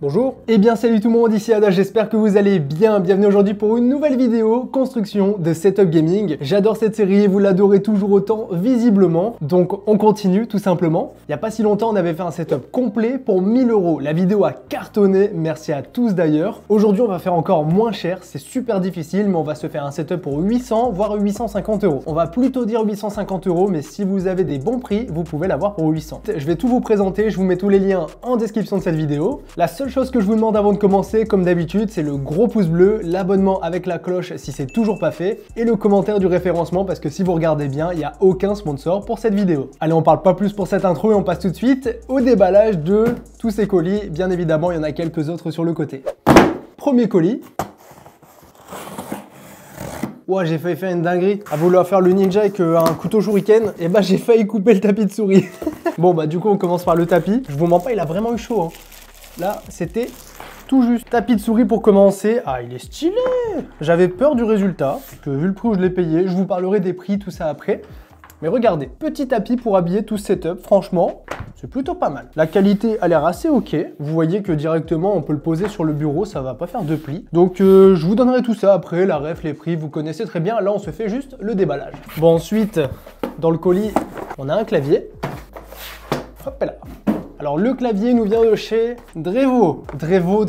Bonjour. Eh bien salut tout le monde, ici Ada, j'espère que vous allez bien. Bienvenue aujourd'hui pour une nouvelle vidéo construction de Setup Gaming. J'adore cette série et vous l'adorez toujours autant visiblement. Donc on continue tout simplement. Il n'y a pas si longtemps on avait fait un setup complet pour 1000 €. La vidéo a cartonné, merci à tous d'ailleurs. Aujourd'hui on va faire encore moins cher, c'est super difficile mais on va se faire un setup pour 800 voire 850 €. On va plutôt dire 850 € mais si vous avez des bons prix, vous pouvez l'avoir pour 800. Je vais tout vous présenter, je vous mets tous les liens en description de cette vidéo. La seule chose que je vous demande avant de commencer, comme d'habitude, c'est le gros pouce bleu, l'abonnement avec la cloche si c'est toujours pas fait, et le commentaire du référencement parce que si vous regardez bien, il n'y a aucun sponsor pour cette vidéo. Allez, on parle pas plus pour cette intro et on passe tout de suite au déballage de tous ces colis. Bien évidemment, il y en a quelques autres sur le côté. Premier colis. Ouah, j'ai failli faire une dinguerie. À vouloir faire le ninja avec un couteau shuriken, et bah j'ai failli couper le tapis de souris. Bon bah du coup on commence par le tapis. Je vous mens pas, il a vraiment eu chaud hein. Là, c'était tout juste. Tapis de souris pour commencer. Ah, il est stylé! J'avais peur du résultat, que vu le prix où je l'ai payé, je vous parlerai des prix, tout ça après. Mais regardez, petit tapis pour habiller tout ce setup, franchement, c'est plutôt pas mal. La qualité a l'air assez ok. Vous voyez que directement, on peut le poser sur le bureau, ça va pas faire deux plis. Donc, je vous donnerai tout ça après, la ref, les prix, vous connaissez très bien. Là, on se fait juste le déballage. Bon, ensuite, dans le colis, on a un clavier. Hop là. Alors le clavier nous vient de chez Drevo. Drevo,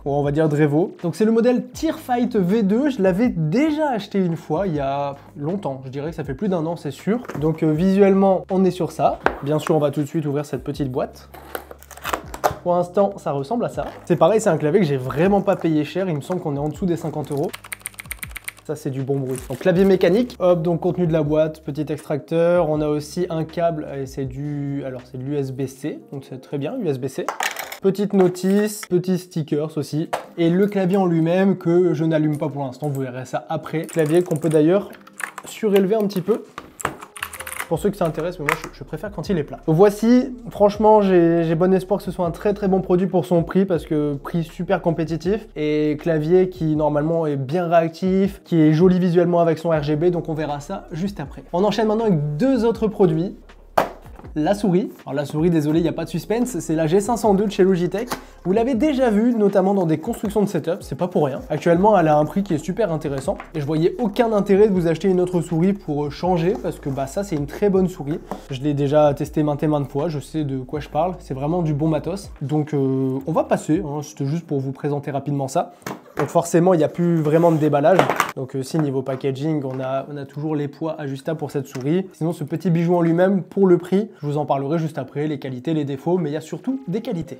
on va dire Drevo. Donc c'est le modèle Tearfight V2, je l'avais déjà acheté une fois il y a longtemps, je dirais que ça fait plus d'1 an c'est sûr. Donc visuellement on est sur ça. Bien sûr on va tout de suite ouvrir cette petite boîte. Pour l'instant ça ressemble à ça. C'est pareil, c'est un clavier que j'ai vraiment pas payé cher, il me semble qu'on est en dessous des 50 €. Ça c'est du bon bruit. Donc clavier mécanique, hop, donc contenu de la boîte, petit extracteur, on a aussi un câble, et c'est de l'USB-C, donc c'est très bien, USB-C. Petite notice, petits stickers aussi, et le clavier en lui-même que je n'allume pas pour l'instant, vous verrez ça après. Clavier qu'on peut d'ailleurs surélever un petit peu. Pour ceux que ça intéresse, mais moi je préfère quand il est plat. Donc voici, franchement j'ai bon espoir que ce soit un très bon produit pour son prix parce que prix super compétitif et clavier qui normalement est bien réactif, qui est joli visuellement avec son RGB, donc on verra ça juste après. On enchaîne maintenant avec deux autres produits. La souris. Alors la souris, désolé, il n'y a pas de suspense, c'est la G502 de chez Logitech. Vous l'avez déjà vu, notamment dans des constructions de setup, c'est pas pour rien. Actuellement, elle a un prix qui est super intéressant et je voyais aucun intérêt de vous acheter une autre souris pour changer parce que bah ça c'est une très bonne souris. Je l'ai déjà testé maintes et maintes fois, je sais de quoi je parle, c'est vraiment du bon matos. Donc on va passer, hein, c'était juste pour vous présenter rapidement ça. Donc forcément, il n'y a plus vraiment de déballage. Donc si niveau packaging, on a toujours les poids ajustables pour cette souris. Sinon, ce petit bijou en lui-même, pour le prix, je vous en parlerai juste après, les qualités, les défauts, mais il y a surtout des qualités.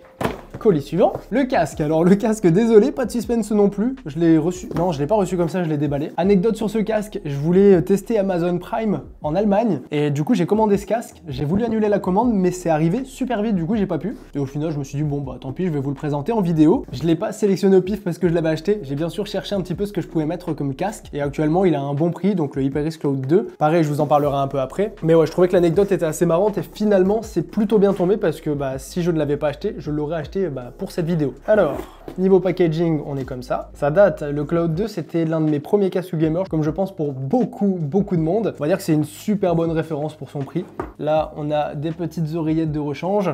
Colis suivant, le casque. Alors le casque, désolé, pas de suspense non plus. Je l'ai reçu, non je l'ai pas reçu comme ça, je l'ai déballé. Anecdote sur ce casque, je voulais tester Amazon Prime en Allemagne et du coup j'ai commandé ce casque. J'ai voulu annuler la commande mais c'est arrivé super vite, du coup j'ai pas pu. Et au final je me suis dit bon bah tant pis, je vais vous le présenter en vidéo. Je l'ai pas sélectionné au pif parce que je l'avais acheté. J'ai bien sûr cherché un petit peu ce que je pouvais mettre comme casque et actuellement il a un bon prix, donc le HyperX Cloud 2. Pareil, je vous en parlerai un peu après. Mais ouais, je trouvais que l'anecdote était assez marrante et finalement c'est plutôt bien tombé parce que bah si je ne l'avais pas acheté, je l'aurais acheté pour cette vidéo. Alors, niveau packaging, on est comme ça. Ça date, le Cloud 2, c'était l'un de mes premiers casques gamer, comme je pense pour beaucoup de monde. On va dire que c'est une super bonne référence pour son prix. Là, on a des petites oreillettes de rechange,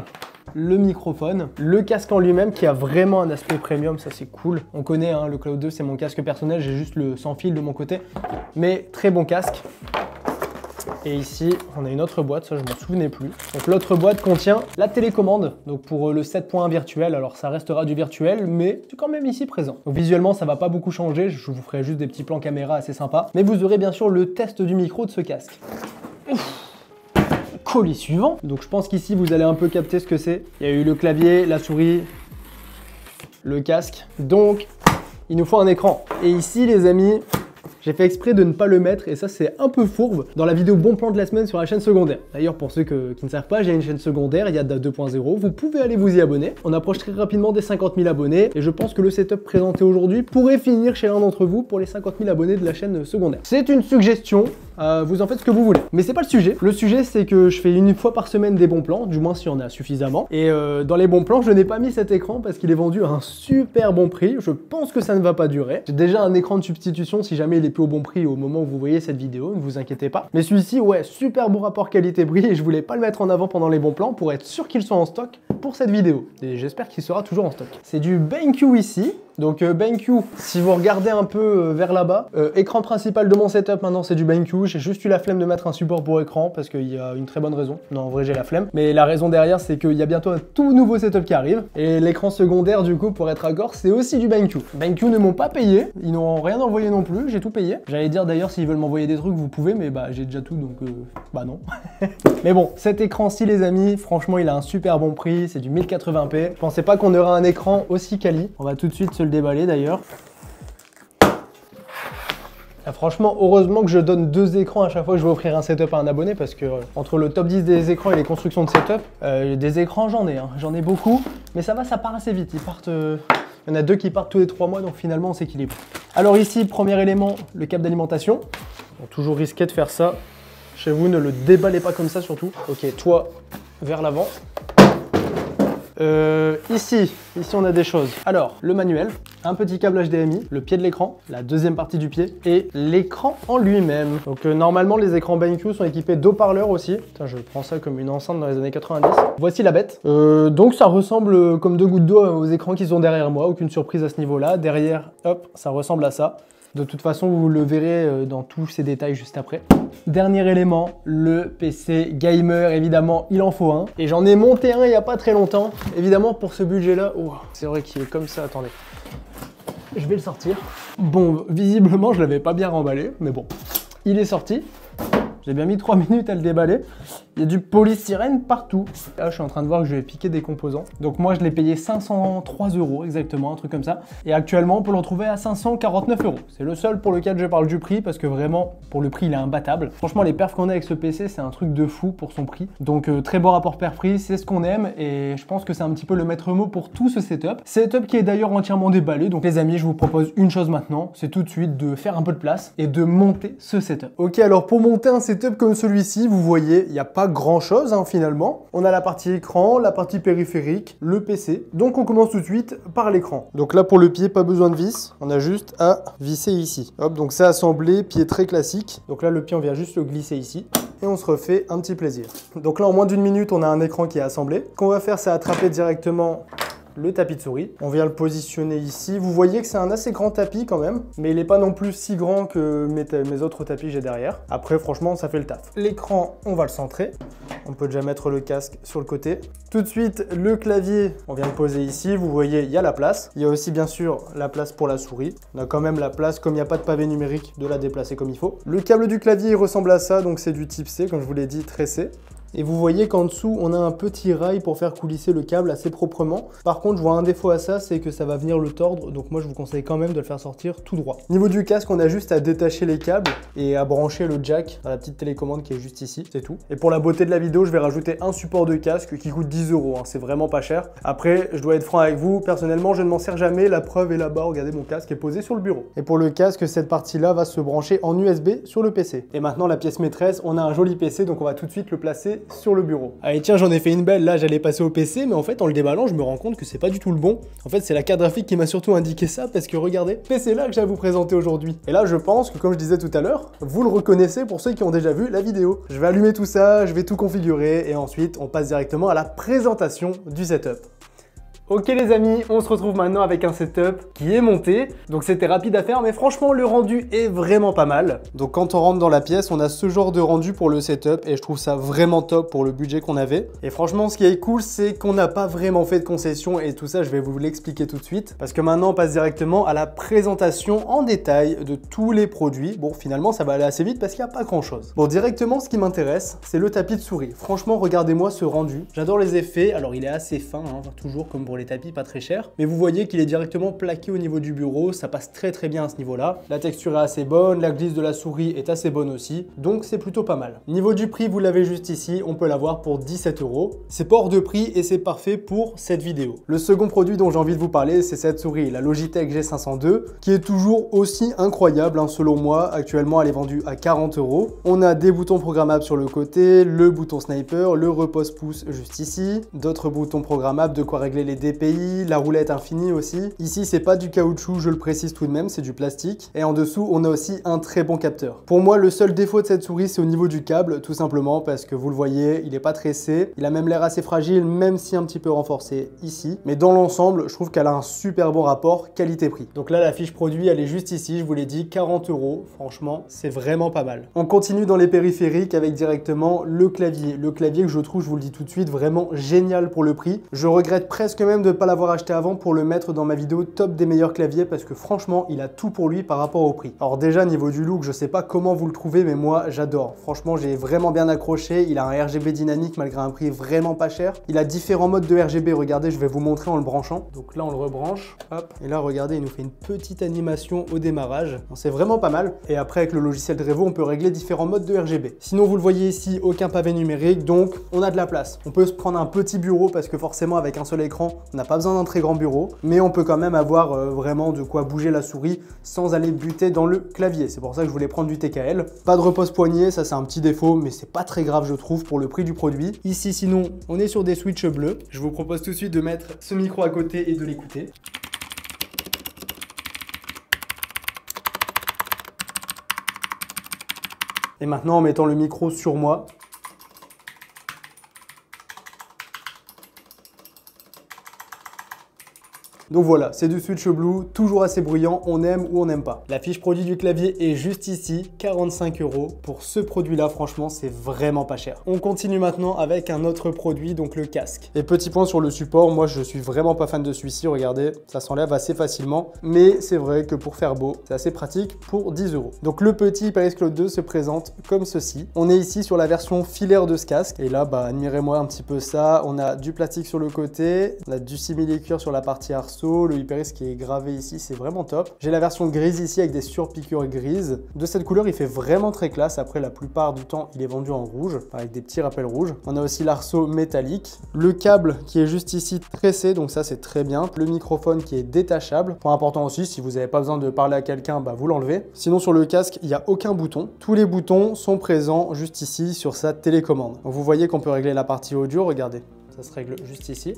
le microphone, le casque en lui-même qui a vraiment un aspect premium, ça c'est cool. On connaît, hein, le Cloud 2, c'est mon casque personnel, j'ai juste le sans fil de mon côté, mais très bon casque. Et ici, on a une autre boîte, ça je m'en souvenais plus. Donc l'autre boîte contient la télécommande, donc pour le 7.1 virtuel, alors ça restera du virtuel, mais c'est quand même ici présent. Donc visuellement, ça va pas beaucoup changer, je vous ferai juste des petits plans caméra assez sympas, mais vous aurez bien sûr le test du micro de ce casque. Ouf. Colis suivant. Donc je pense qu'ici, vous allez un peu capter ce que c'est. Il y a eu le clavier, la souris, le casque, donc il nous faut un écran. Et ici, les amis, j'ai fait exprès de ne pas le mettre et ça c'est un peu fourbe dans la vidéo bon plan de la semaine sur la chaîne secondaire. D'ailleurs pour ceux qui ne savent pas, j'ai une chaîne secondaire, Yada 2.0, vous pouvez aller vous y abonner. On approche très rapidement des 50 000 abonnés et je pense que le setup présenté aujourd'hui pourrait finir chez l'un d'entre vous pour les 50 000 abonnés de la chaîne secondaire. C'est une suggestion, vous en faites ce que vous voulez. Mais c'est pas le sujet. Le sujet, c'est que je fais une fois par semaine des bons plans, du moins s'il y en a suffisamment. Et dans les bons plans, je n'ai pas mis cet écran parce qu'il est vendu à un super bon prix. Je pense que ça ne va pas durer. J'ai déjà un écran de substitution si jamais il est plus au bon prix au moment où vous voyez cette vidéo, ne vous inquiétez pas. Mais celui-ci, ouais, super bon rapport qualité-prix et je voulais pas le mettre en avant pendant les bons plans pour être sûr qu'il soit en stock pour cette vidéo. Et j'espère qu'il sera toujours en stock. C'est du BenQ ici. Donc BenQ, si vous regardez un peu vers là-bas, écran principal de mon setup maintenant c'est du BenQ. J'ai juste eu la flemme de mettre un support pour écran parce qu'il y a une très bonne raison. Non, en vrai j'ai la flemme. Mais la raison derrière c'est qu'il y a bientôt un tout nouveau setup qui arrive. Et l'écran secondaire du coup pour être accord c'est aussi du BenQ. BenQ ne m'ont pas payé, ils n'ont rien envoyé non plus, j'ai tout payé. J'allais dire d'ailleurs s'ils veulent m'envoyer des trucs vous pouvez mais bah j'ai déjà tout donc bah non. Mais bon, cet écran-ci les amis, franchement il a un super bon prix, c'est du 1080p. Je pensais pas qu'on aurait un écran aussi quali. On va tout de suite se le déballer d'ailleurs. Ah, franchement, heureusement que je donne 2 écrans à chaque fois que je vais offrir un setup à un abonné parce que entre le top 10 des écrans et les constructions de setup, des écrans j'en ai, hein. J'en ai beaucoup, mais ça va, ça part assez vite. Ils partent, il y en a 2 qui partent tous les 3 mois, donc finalement on s'équilibre. Alors ici, premier élément, le câble d'alimentation. Bon, toujours risqué de faire ça. Chez vous, ne le déballez pas comme ça surtout. Ok, toi vers l'avant. Ici on a des choses. Alors, le manuel, un petit câble HDMI, le pied de l'écran, la deuxième partie du pied et l'écran en lui-même. Donc normalement, les écrans BenQ sont équipés d'haut-parleurs aussi. Putain, je prends ça comme une enceinte dans les années 90. Voici la bête. Donc ça ressemble comme 2 gouttes d'eau aux écrans qui sont derrière moi. Aucune surprise à ce niveau-là. Derrière, hop, ça ressemble à ça. De toute façon, vous le verrez dans tous ces détails juste après. Dernier élément, le PC gamer, évidemment, il en faut un. Et j'en ai monté un il n'y a pas très longtemps. Évidemment, pour ce budget-là, oh, c'est vrai qu'il est comme ça, attendez. Je vais le sortir. Bon, visiblement, je ne l'avais pas bien remballé, mais bon. Il est sorti. J'ai bien mis 3 minutes à le déballer. Il y a du polystyrène partout. Là, je suis en train de voir que je vais piquer des composants. Donc moi, je l'ai payé 503 € exactement, un truc comme ça. Et actuellement, on peut le retrouver à 549 €. C'est le seul pour lequel je parle du prix parce que vraiment, pour le prix, il est imbattable. Franchement, les perfs qu'on a avec ce PC, c'est un truc de fou pour son prix. Donc très bon rapport perf-prix, c'est ce qu'on aime et je pense que c'est un petit peu le maître mot pour tout ce setup. Setup qui est d'ailleurs entièrement déballé. Donc les amis, je vous propose une chose maintenant, c'est tout de suite de faire un peu de place et de monter ce setup. Ok, alors pour monter un setup comme celui-ci, vous voyez, il n'y a pas grand chose hein, finalement. On a la partie écran, la partie périphérique, le PC. Donc on commence tout de suite par l'écran. Donc là pour le pied, pas besoin de vis. On a juste à visser ici. Hop, donc c'est assemblé, pied très classique. Donc là le pied on vient juste le glisser ici. Et on se refait un petit plaisir. Donc là en moins d'1 minute on a un écran qui est assemblé. Ce qu'on va faire c'est attraper directement le tapis de souris. On vient le positionner ici. Vous voyez que c'est un assez grand tapis quand même, mais il n'est pas non plus si grand que mes autres tapis que j'ai derrière. Après, franchement, ça fait le taf. L'écran, on va le centrer. On peut déjà mettre le casque sur le côté. Tout de suite, le clavier, on vient le poser ici. Vous voyez, il y a la place. Il y a aussi, bien sûr, la place pour la souris. On a quand même la place, comme il n'y a pas de pavé numérique, de la déplacer comme il faut. Le câble du clavier, il ressemble à ça, donc c'est du type C, comme je vous l'ai dit, tressé. Et vous voyez qu'en dessous, on a un petit rail pour faire coulisser le câble assez proprement. Par contre, je vois un défaut à ça, c'est que ça va venir le tordre. Donc moi, je vous conseille quand même de le faire sortir tout droit. Niveau du casque, on a juste à détacher les câbles et à brancher le jack dans la petite télécommande qui est juste ici, c'est tout. Et pour la beauté de la vidéo, je vais rajouter un support de casque qui coûte 10 €. Hein. C'est vraiment pas cher. Après, je dois être franc avec vous. Personnellement, je ne m'en sers jamais. La preuve est là-bas. Regardez, mon casque est posé sur le bureau. Et pour le casque, cette partie-là va se brancher en USB sur le PC. Et maintenant, la pièce maîtresse, on a un joli PC, donc on va tout de suite le placer sur le bureau. Allez tiens, j'en ai fait une belle, là j'allais passer au PC, mais en fait en le déballant je me rends compte que c'est pas du tout le bon. En fait c'est la carte graphique qui m'a surtout indiqué ça, parce que regardez, PC là que j'ai à vous présenter aujourd'hui. Et là je pense que comme je disais tout à l'heure, vous le reconnaissez pour ceux qui ont déjà vu la vidéo. Je vais allumer tout ça, je vais tout configurer, et ensuite on passe directement à la présentation du setup. Ok les amis, on se retrouve maintenant avec un setup qui est monté. Donc c'était rapide à faire, mais franchement le rendu est vraiment pas mal. Donc quand on rentre dans la pièce, on a ce genre de rendu pour le setup et je trouve ça vraiment top pour le budget qu'on avait. Et franchement ce qui est cool, c'est qu'on n'a pas vraiment fait de concessions et tout ça je vais vous l'expliquer tout de suite. Parce que maintenant on passe directement à la présentation en détail de tous les produits. Bon finalement ça va aller assez vite parce qu'il n'y a pas grand chose. Bon directement ce qui m'intéresse, c'est le tapis de souris. Franchement regardez-moi ce rendu. J'adore les effets, alors il est assez fin, hein, toujours comme pour pour les tapis, pas très cher. Mais vous voyez qu'il est directement plaqué au niveau du bureau, ça passe très très bien à ce niveau-là. La texture est assez bonne, la glisse de la souris est assez bonne aussi, donc c'est plutôt pas mal. Niveau du prix, vous l'avez juste ici, on peut l'avoir pour 17 €. C'est pas hors de prix et c'est parfait pour cette vidéo. Le second produit dont j'ai envie de vous parler, c'est cette souris, la Logitech G502, qui est toujours aussi incroyable, hein, selon moi. Actuellement, elle est vendue à 40 €. On a des boutons programmables sur le côté, le bouton sniper, le repose-pouce juste ici, d'autres boutons programmables, de quoi régler les DPI, la roulette infinie aussi. Ici, c'est pas du caoutchouc, je le précise tout de même, c'est du plastique. Et en dessous, on a aussi un très bon capteur. Pour moi, le seul défaut de cette souris, c'est au niveau du câble, tout simplement parce que vous le voyez, il est pas tressé. Il a même l'air assez fragile, même si un petit peu renforcé ici. Mais dans l'ensemble, je trouve qu'elle a un super bon rapport qualité-prix. Donc là, la fiche produit, elle est juste ici, je vous l'ai dit, 40 €. Franchement, c'est vraiment pas mal. On continue dans les périphériques avec directement le clavier. Le clavier que je trouve, je vous le dis tout de suite, vraiment génial pour le prix. Je regrette presque même de ne pas l'avoir acheté avant pour le mettre dans ma vidéo top des meilleurs claviers parce que franchement, il a tout pour lui par rapport au prix. Alors déjà, niveau du look, je sais pas comment vous le trouvez, mais moi, j'adore. Franchement, j'ai vraiment bien accroché. Il a un RGB dynamique malgré un prix vraiment pas cher. Il a différents modes de RGB. Regardez, je vais vous montrer en le branchant. Donc là, on le rebranche. Hop. Et là, regardez, il nous fait une petite animation au démarrage. C'est vraiment pas mal. Et après, avec le logiciel Drevo, on peut régler différents modes de RGB. Sinon, vous le voyez ici, aucun pavé numérique. Donc, on a de la place. On peut se prendre un petit bureau parce que forcément, avec un seul écran, on n'a pas besoin d'un très grand bureau. Mais on peut quand même avoir vraiment de quoi bouger la souris sans aller buter dans le clavier. C'est pour ça que je voulais prendre du TKL. Pas de repose-poignet, ça c'est un petit défaut, mais c'est pas très grave, je trouve, pour le prix du produit. Ici, sinon, on est sur des switches bleus. Je vous propose tout de suite de mettre ce micro à côté et de l'écouter. Et maintenant, en mettant le micro sur moi, donc voilà, c'est du Switch Blue, toujours assez bruyant, on aime ou on n'aime pas. La fiche produit du clavier est juste ici, 45 €. Pour ce produit-là, franchement, c'est vraiment pas cher. On continue maintenant avec un autre produit, donc le casque. Et petit point sur le support, moi je suis vraiment pas fan de celui-ci, regardez, ça s'enlève assez facilement. Mais c'est vrai que pour faire beau, c'est assez pratique pour 10 €. Donc le petit HyperX Cloud 2 se présente comme ceci. On est ici sur la version filaire de ce casque. Et là, bah admirez-moi un petit peu ça. On a du plastique sur le côté, on a du simili-cuir sur la partie arceau. Le HyperX qui est gravé ici, c'est vraiment top. J'ai la version grise ici avec des surpiqûres grises. De cette couleur, il fait vraiment très classe. Après, la plupart du temps, il est vendu en rouge, avec des petits rappels rouges. On a aussi l'arceau métallique. Le câble qui est juste ici tressé, donc ça, c'est très bien. Le microphone qui est détachable. Point important aussi, si vous n'avez pas besoin de parler à quelqu'un, bah, vous l'enlevez. Sinon, sur le casque, il n'y a aucun bouton. Tous les boutons sont présents juste ici sur sa télécommande. Donc, vous voyez qu'on peut régler la partie audio. Regardez, ça se règle juste ici.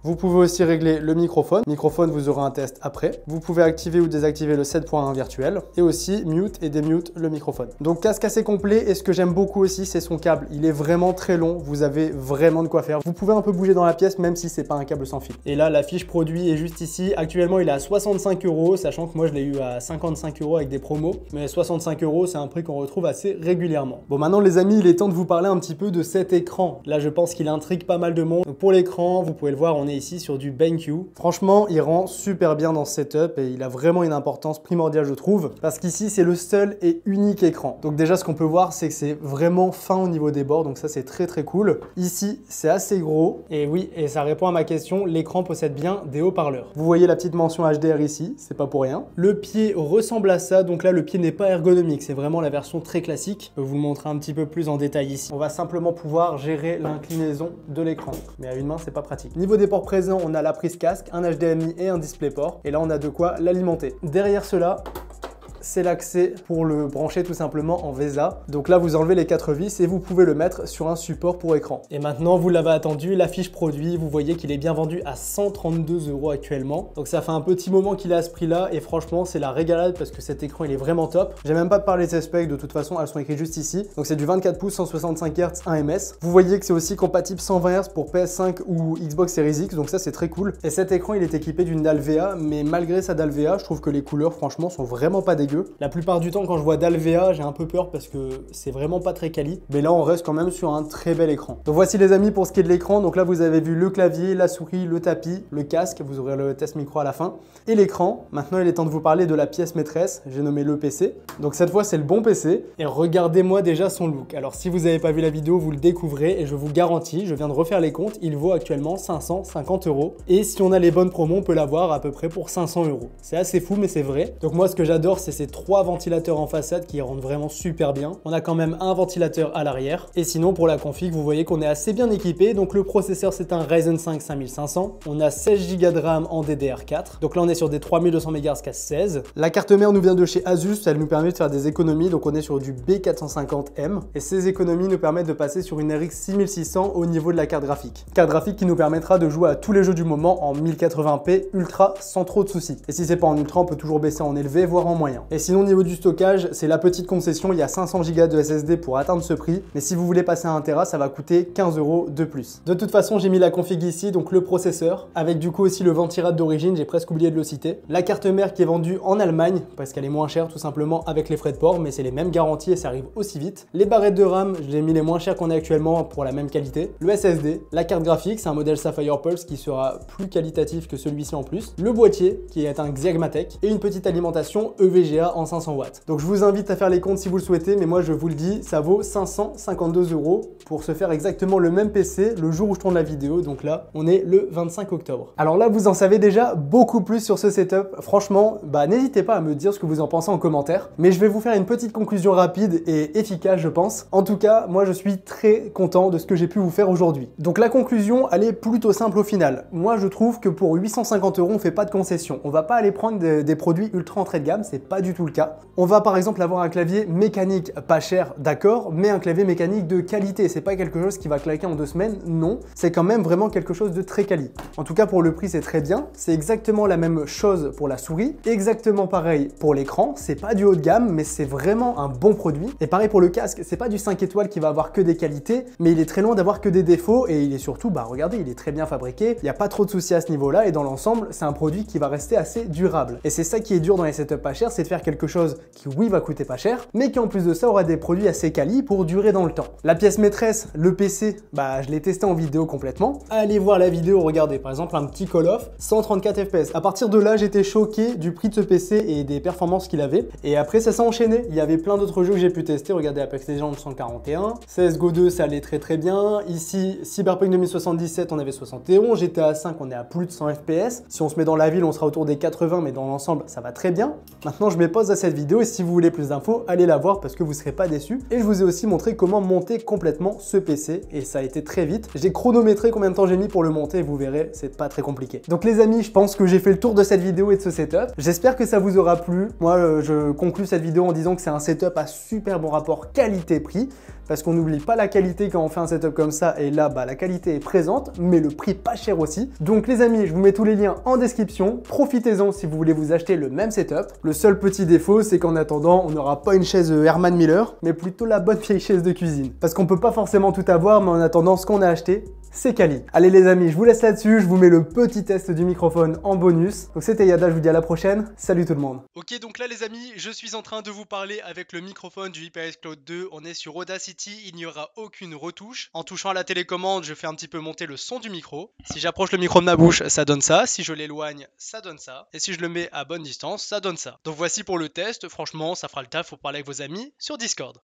Vous pouvez aussi régler le microphone. Microphone, vous aurez un test après. Vous pouvez activer ou désactiver le 7.1 virtuel et aussi mute et démute le microphone. Donc casque assez complet et ce que j'aime beaucoup aussi, c'est son câble. Il est vraiment très long. Vous avez vraiment de quoi faire. Vous pouvez un peu bouger dans la pièce même si c'est pas un câble sans fil. Et là, la fiche produit est juste ici. Actuellement, il est à 65 €, sachant que moi, je l'ai eu à 55 € avec des promos. Mais 65 €, c'est un prix qu'on retrouve assez régulièrement. Bon, maintenant, les amis, il est temps de vous parler un petit peu de cet écran. Là, je pense qu'il intrigue pas mal de monde. Donc, pour l'écran, vous pouvez le voir, on est ici sur du BenQ. Franchement, il rend super bien dans ce setup et il a vraiment une importance primordiale, je trouve, parce qu'ici, c'est le seul et unique écran. Donc déjà, ce qu'on peut voir, c'est que c'est vraiment fin au niveau des bords, donc ça, c'est très très cool. Ici, c'est assez gros et oui, et ça répond à ma question, l'écran possède bien des haut-parleurs. Vous voyez la petite mention HDR ici, c'est pas pour rien. Le pied ressemble à ça, donc là, le pied n'est pas ergonomique, c'est vraiment la version très classique. Je vais vous le montrer un petit peu plus en détail ici. On va simplement pouvoir gérer l'inclinaison de l'écran, mais à une main, c'est pas pratique. Niveau des ports présents, on a la prise casque, un HDMI et un DisplayPort. Et là, on a de quoi l'alimenter. Derrière cela, c'est l'accès pour le brancher tout simplement en VESA. Donc là, vous enlevez les 4 vis et vous pouvez le mettre sur un support pour écran. Et maintenant, vous l'avez attendu, la fiche produit, vous voyez qu'il est bien vendu à 132 € actuellement. Donc ça fait un petit moment qu'il est à ce prix-là et franchement, c'est la régalade parce que cet écran, il est vraiment top. J'ai même pas parlé de ses specs, de toute façon, elles sont écrites juste ici. Donc c'est du 24 pouces, 165 Hz, 1 ms. Vous voyez que c'est aussi compatible 120 Hz pour PS5 ou Xbox Series X, donc ça, c'est très cool. Et cet écran, il est équipé d'une dalle VA, mais malgré sa dalle VA, je trouve que les couleurs, franchement, sont vraiment pas dégueu. dégueu. La plupart du temps quand je vois d'Alvea, j'ai un peu peur parce que c'est vraiment pas très quali. Mais là on reste quand même sur un très bel écran. Donc voici les amis pour ce qui est de l'écran. Donc là vous avez vu le clavier, la souris, le tapis, le casque, vous aurez le test micro à la fin, et l'écran. Maintenant il est temps de vous parler de la pièce maîtresse, j'ai nommé le PC. Donc cette fois c'est le bon PC, et regardez-moi déjà son look. Alors si vous n'avez pas vu la vidéo, vous le découvrez, et je vous garantis, je viens de refaire les comptes, il vaut actuellement 550 €. Et si on a les bonnes promos, on peut l'avoir à peu près pour 500 €. C'est assez fou mais c'est vrai. Donc moi ce que j'adore c'est ces 3 ventilateurs en façade qui rendent vraiment super bien. On a quand même un ventilateur à l'arrière, et sinon pour la config vous voyez qu'on est assez bien équipé. Donc le processeur c'est un Ryzen 5 5500, on a 16 Go de RAM en DDR4, donc là on est sur des 3200 MHz casse 16. La carte mère nous vient de chez Asus, elle nous permet de faire des économies, donc on est sur du B450M, et ces économies nous permettent de passer sur une RX 6600 au niveau de la carte graphique. Carte graphique qui nous permettra de jouer à tous les jeux du moment en 1080p ultra sans trop de soucis. Et si c'est pas en ultra, on peut toujours baisser en élevé, voire en moyen. Et sinon au niveau du stockage, c'est la petite concession, il y a 500 Go de SSD pour atteindre ce prix, mais si vous voulez passer à 1 Tera, ça va coûter 15 € de plus. De toute façon, j'ai mis la config ici, donc le processeur, avec du coup aussi le ventirad d'origine, j'ai presque oublié de le citer. La carte mère qui est vendue en Allemagne, parce qu'elle est moins chère tout simplement avec les frais de port, mais c'est les mêmes garanties et ça arrive aussi vite. Les barrettes de RAM, je l'ai mis les moins chères qu'on a actuellement pour la même qualité. Le SSD, la carte graphique, c'est un modèle Sapphire Pulse qui sera plus qualitatif que celui-ci en plus. Le boîtier, qui est un Xiagmatec, et une petite alimentation EVGA en 500 watts. Donc je vous invite à faire les comptes si vous le souhaitez, mais moi je vous le dis, ça vaut 552 € pour se faire exactement le même PC le jour où je tourne la vidéo, donc là on est le 25 octobre. Alors là vous en savez déjà beaucoup plus sur ce setup, franchement n'hésitez pas à me dire ce que vous en pensez en commentaire, mais je vais vous faire une petite conclusion rapide et efficace je pense. En tout cas moi je suis très content de ce que j'ai pu vous faire aujourd'hui. Donc la conclusion elle est plutôt simple au final. Moi je trouve que pour 850 € on fait pas de concession, on va pas aller prendre des produits ultra entrée de gamme, c'est pas du tout le cas. On va par exemple avoir un clavier mécanique pas cher d'accord, mais un clavier mécanique de qualité, c'est pas quelque chose qui va claquer en 2 semaines, non, c'est quand même vraiment quelque chose de très quali. En tout cas pour le prix c'est très bien, c'est exactement la même chose pour la souris, exactement pareil pour l'écran, c'est pas du haut de gamme mais c'est vraiment un bon produit. Et pareil pour le casque, c'est pas du 5 étoiles qui va avoir que des qualités, mais il est très loin d'avoir que des défauts, et il est surtout, regardez, il est très bien fabriqué, il n'y a pas trop de soucis à ce niveau là, et dans l'ensemble c'est un produit qui va rester assez durable. Et c'est ça qui est dur dans les setups pas chers, c'est de faire quelque chose qui oui va coûter pas cher, mais qui en plus de ça aura des produits assez quali pour durer dans le temps. La pièce maîtresse, le PC, je l'ai testé en vidéo complètement. Allez voir la vidéo, regardez par exemple un petit Call of, 134 FPS. À partir de là, j'étais choqué du prix de ce PC et des performances qu'il avait. Et après, ça s'est enchaîné. Il y avait plein d'autres jeux que j'ai pu tester. Regardez Apex Legends 141, CSGO 2, ça allait très très bien. Ici, Cyberpunk 2077, on avait 71. GTA 5, on est à plus de 100 FPS. Si on se met dans la ville, on sera autour des 80, mais dans l'ensemble, ça va très bien. Maintenant, je mets pause à cette vidéo et si vous voulez plus d'infos, allez la voir parce que vous serez pas déçus. Et je vous ai aussi montré comment monter complètement ce PC et ça a été très vite. J'ai chronométré combien de temps j'ai mis pour le monter et vous verrez, c'est pas très compliqué. Donc les amis, je pense que j'ai fait le tour de cette vidéo et de ce setup. J'espère que ça vous aura plu. Moi, je conclus cette vidéo en disant que c'est un setup à super bon rapport qualité-prix parce qu'on n'oublie pas la qualité quand on fait un setup comme ça et là, la qualité est présente, mais le prix pas cher aussi. Donc les amis, je vous mets tous les liens en description. Profitez-en si vous voulez vous acheter le même setup. Le seul petit défaut, c'est qu'en attendant, on n'aura pas une chaise Herman Miller, mais plutôt la bonne vieille chaise de cuisine. Parce qu'on peut pas forcément tout avoir, mais en attendant, ce qu'on a acheté, c'est quali. Allez les amis, je vous laisse là-dessus, je vous mets le petit test du microphone en bonus. Donc c'était Yada, je vous dis à la prochaine, salut tout le monde. Ok, donc là les amis, je suis en train de vous parler avec le microphone du HyperX Cloud 2, on est sur Audacity, il n'y aura aucune retouche. En touchant à la télécommande, je fais un petit peu monter le son du micro. Si j'approche le micro de ma bouche, ça donne ça, si je l'éloigne, ça donne ça, et si je le mets à bonne distance, ça donne ça. Donc voici pour le test, franchement ça fera le taf pour parler avec vos amis sur Discord.